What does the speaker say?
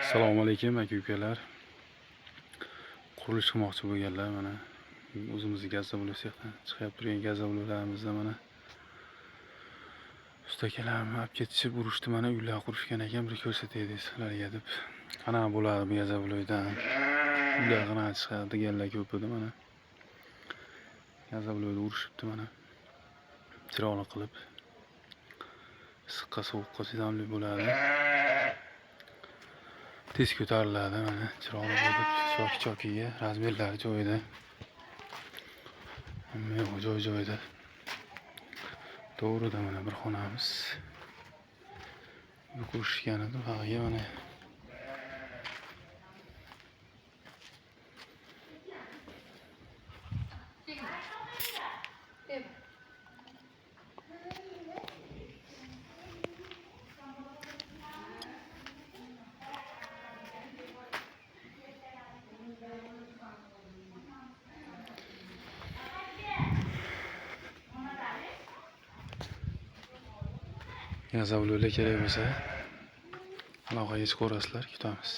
Assalomu alaykum aka-ukalar. Qurilish qilmoqchi bo'lganlar mana o'zimizni gazobli sexdan chiqib turgan gazoblarimizda mana ustakalarni olib ketishib urishdi, mana uylar qurishgan ekan, bir ko'rsataylik sizlarga deb. Qanaqa bo'ladi bu gazobloydan? Uylar qanaqa chiqadi deganlar ko'p edi mana. Gazobloyda urishibdi mana. Chiroqli qilib. Issiqqa sovuqqa chidamli bo'ladi. Tez ko'tariladi mana chiroqli qo'yib chokiga razmerlari joyida. Hamma joy-joyida. To'g'rida mana bir xonamiz. Bu ko'rishgan edi, bag'ga mana. Gazobloylar kerak bo'lsa, aloqaga chiqaverasizlar, kutamiz.